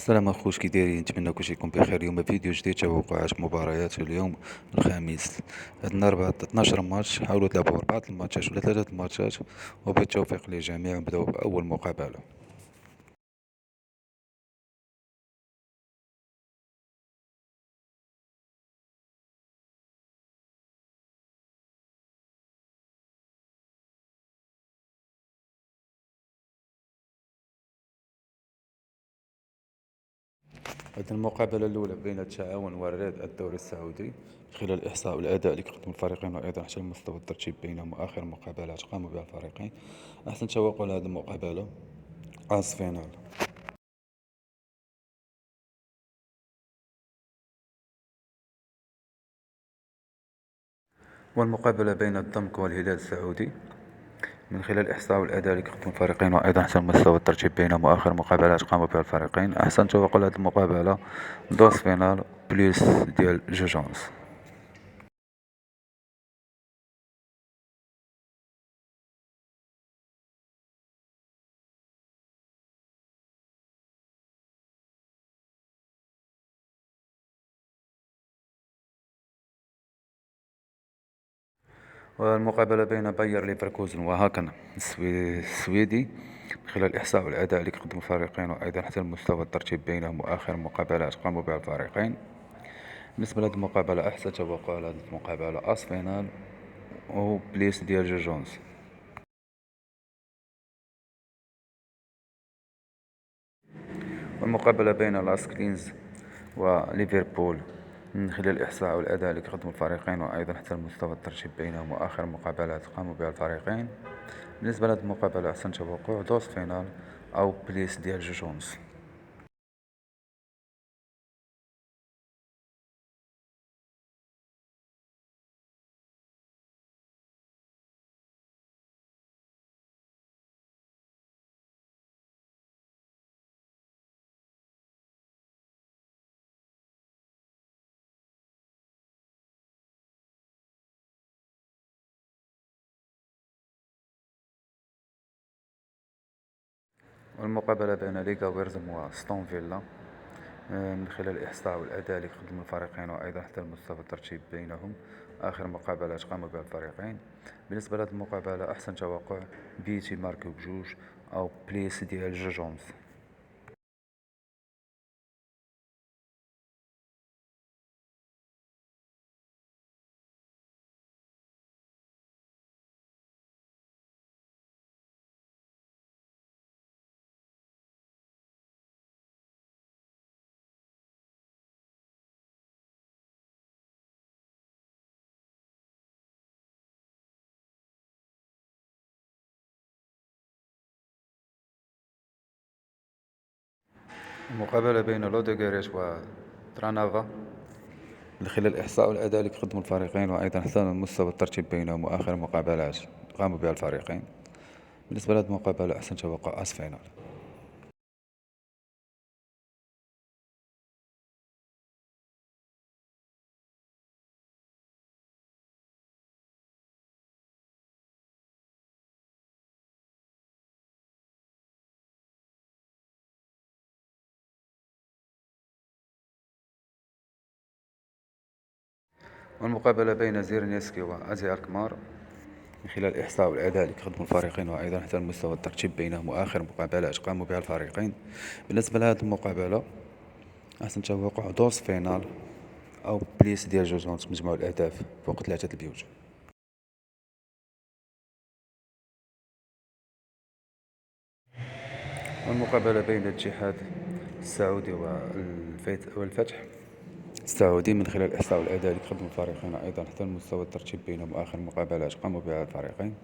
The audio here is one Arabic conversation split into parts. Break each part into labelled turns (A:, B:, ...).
A: السلام اخوش، كي دايرين؟ نتمنى كلشي يكون بخير. اليوم فيديو جديد. توقعات مباريات اليوم الخميس. هاد النهار بعد 12 ماتش حاولوا تلعبوا 4 الماتشات ولا 3 الماتشات، وبالتوفيق للجميع. نبداو باول مقابله. هذه المقابله الاولى بين التعاون والرياض الدوري السعودي. خلال الاحصاء والاداء اللي قدموا الفريقين، وايضا حتى مستوى الترتيب بينهم واخر مقابلات قاموا بها الفريقين، احسن توقع لهذه المقابله اس فينال. والمقابله بين الضمك والهلال السعودي. من خلال الإحصاء والأداء اللي كيقدموا الفريقين، وأيضا حسن مستوى الترتيب بينهم وآخر مقابلات قاموا بها الفريقين، أحسن توقع لهذه المقابلة دوس فينال بليس ديال جوجونس. والمقابلة بين باير ليفركوزن وهاكن السويدي. من خلال الإحصاء والأداء اللي كيقدموا الفريقين، وأيضا حتى المستوى الترتيب بينهم وآخر مقابلات قاموا بها الفريقين، بالنسبة لهذه المقابلة أحسن توقع لهذه المقابلة أس فينال و بليس ديال جوجونس. والمقابلة بين لاس كلينز وليفربول. من خلال الإحصاء والأداء اللي كيقدموا الفريقين، وأيضا حتى المستوى الترتيب بينهم وآخر مقابلات قاموا بها الفريقين، بالنسبة لهذه المقابلة أحسن توقع دوس فينال أو بليس ديال جوجونس. والمقابلة بين ليغا ويرزم وستون فيلا. من خلال الإحصاء والأداء اللي قدموا الفريقين، وأيضا حتى المستوى الترتيب بينهم آخر مقابلات قاموا بها الفريقين، بالنسبة لهذه المقابلة أحسن توقع بيتي ماركو بجوج أو بليس ديال جوجونس. المقابلة بين لودوغوريت وترانافا. من خلال الإحصاء والأداء اللي كيقدموا الفريقين، وأيضا حسن مستوى الترتيب بينهم وآخر مقابلات قاموا بها الفريقين، بالنسبة لهذه المقابلة أحسن توقع أس فاينل. والمقابلة بين زيرنيسكي وأزي ألكمار. من خلال الإحصاء والأداء اللي كيقدموا الفريقين، وأيضا حتى المستوى الترتيب بينهم وآخر مقابلات قاموا بها الفريقين، بالنسبة لهذه المقابلة أحسن توقع دوس فاينال أو بليس ديال جوجونس مجموع الأهداف فوق 3 البيوت. والمقابلة بين الاتحاد السعودي والفتح السعودي. من خلال الإحصاء والأداء اللي كيقدموا الفريقين، أيضا حتى المستوى الترتيب بينهم وآخر مقابلات قاموا بها الفريقين،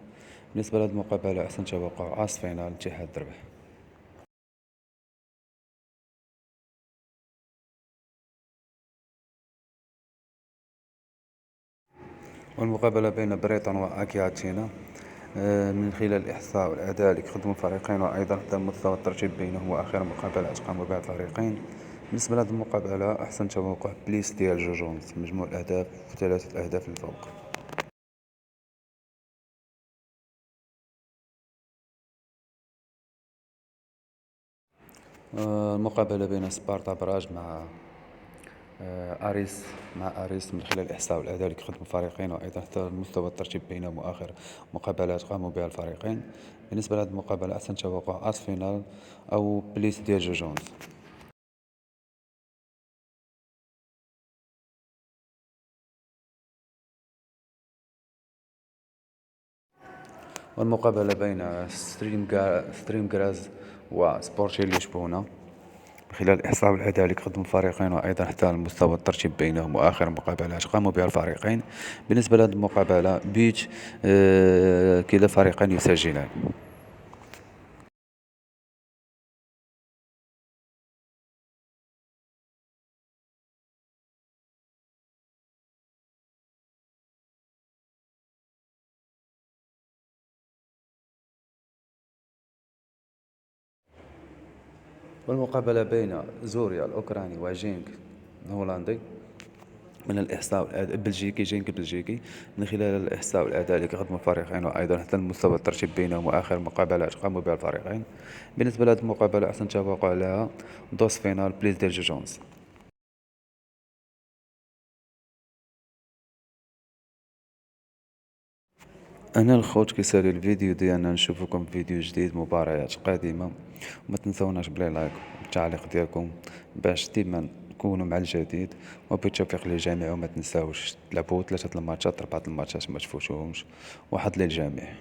A: بالنسبة لهذه المقابلة أحسن توقع أس فاينال الاتحاد ربح. والمقابلة بين بريطون وأكي أتينا. من خلال الإحصاء والأداء اللي كيقدموا الفريقين، وأيضا حتى مستوى الترتيب بينهم وآخر مقابلات قاموا بها الفريقين، بالنسبة لهذه المقابلة أحسن توقع بليس ديال جوجونز مجموع الأهداف 3 الأهداف للفوق. المقابلة بين سبارتا براج مع أريس من خلال الإحصاء والأداء اللي كيقدموا الفريقين، وأيضا حتى مستوى الترتيب بينهم وآخر مقابلات قاموا بها الفريقين. بالنسبة لهذه المقابلة أحسن توقع أرسنال أو بليس ديال جوجونز. والمقابلة بين ستريم غراز وسبورتي لشبونة من خلال الإحصاء والأداء اللي كيقدموا الفريقين، وأيضا حتى المستوى الترتيب بينهم وآخر مقابلات قاموا بها الفريقين. بالنسبة لهذه المقابلة بيت كلا الفريقين يسجلان. والمقابلة بين زوريا الأوكراني وجينك الهولندي من الإحصاء والأداء بلجيكي جينك البلجيكي من خلال الإحصاء والأداء اللي كيقدموا الفريقين، وأيضا حتى المستوى الترتيب بينهم وآخر مقابلات قاموا بها الفريقين. بالنسبة لهذه المقابلة أحسن توقع لها دوس فينال بليز ديال جوجونز. أنا الخوت كيسالي الفيديو ديالنا، نشوفكم في فيديو جديد مباريات قادمة. وما تنسوناش بلي لايك والتعليق ديالكم باش ديما نكونوا مع الجديد. وبالتوفيق للجميع، وما تنساوش تلعبوا 3 الماتشات 4 الماتشات ما تفوتوهمش. واحد للجميع.